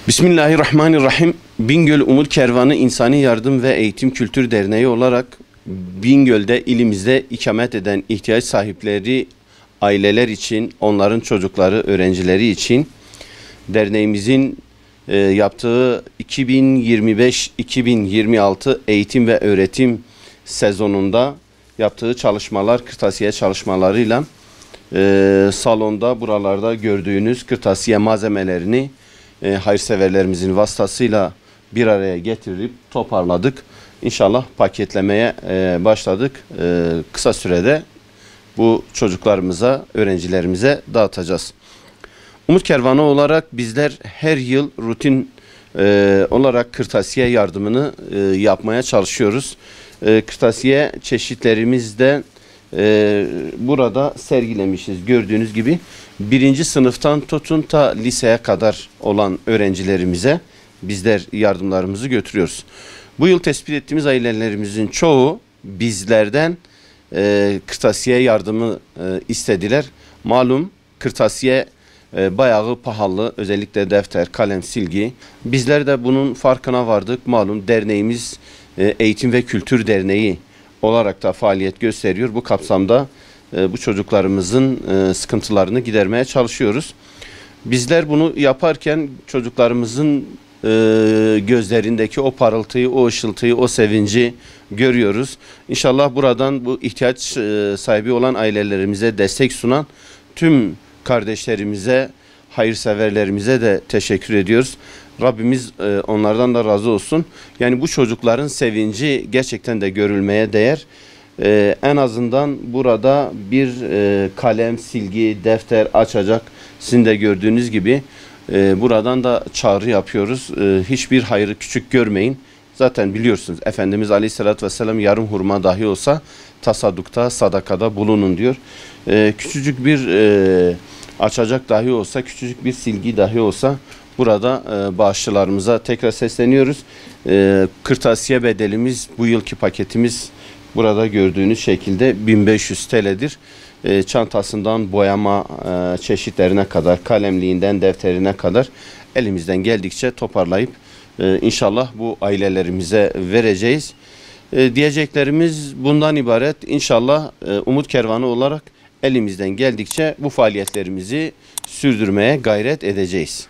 Bismillahirrahmanirrahim. Bingöl Umut Kervanı İnsani Yardım ve Eğitim Kültür Derneği olarak Bingöl'de ilimizde ikamet eden ihtiyaç sahipleri aileler için, onların çocukları, öğrencileri için derneğimizin yaptığı 2025-2026 eğitim ve öğretim sezonunda yaptığı çalışmalar, kırtasiye çalışmalarıyla salonda, buralarda gördüğünüz kırtasiye malzemelerini hayırseverlerimizin vasıtasıyla bir araya getirip toparladık. İnşallah paketlemeye başladık. Kısa sürede bu çocuklarımıza, öğrencilerimize dağıtacağız. Umut Kervanı olarak bizler her yıl rutin olarak kırtasiye yardımını yapmaya çalışıyoruz. Kırtasiye çeşitlerimizde burada sergilemişiz. Gördüğünüz gibi birinci sınıftan tutun ta liseye kadar olan öğrencilerimize bizler yardımlarımızı götürüyoruz. Bu yıl tespit ettiğimiz ailelerimizin çoğu bizlerden kırtasiye yardımı istediler. Malum kırtasiye bayağı pahalı, özellikle defter, kalem, silgi. Bizler de bunun farkına vardık. Malum derneğimiz Eğitim ve Kültür Derneği olarak da faaliyet gösteriyor. Bu kapsamda bu çocuklarımızın sıkıntılarını gidermeye çalışıyoruz. Bizler bunu yaparken çocuklarımızın gözlerindeki o parıltıyı, o ışıltıyı, o sevinci görüyoruz. İnşallah buradan bu ihtiyaç sahibi olan ailelerimize destek sunan tüm kardeşlerimize, hayırseverlerimize de teşekkür ediyoruz. Rabbimiz onlardan da razı olsun. Yani bu çocukların sevinci gerçekten de görülmeye değer. En azından burada bir kalem, silgi, defter açacak. Sizin de gördüğünüz gibi buradan da çağrı yapıyoruz. Hiçbir hayrı küçük görmeyin. Zaten biliyorsunuz Efendimiz Aleyhisselatü Vesselam yarım hurma dahi olsa tasaddukta, sadakada bulunun diyor. Küçücük bir açacak dahi olsa, küçücük bir silgi dahi olsa burada bağışçılarımıza tekrar sesleniyoruz. Kırtasiye bedelimiz, bu yılki paketimiz burada gördüğünüz şekilde 1500 TL'dir. Çantasından boyama çeşitlerine kadar, kalemliğinden defterine kadar elimizden geldikçe toparlayıp inşallah bu ailelerimize vereceğiz. Diyeceklerimiz bundan ibaret. İnşallah Umut Kervanı olarak elimizden geldikçe bu faaliyetlerimizi sürdürmeye gayret edeceğiz.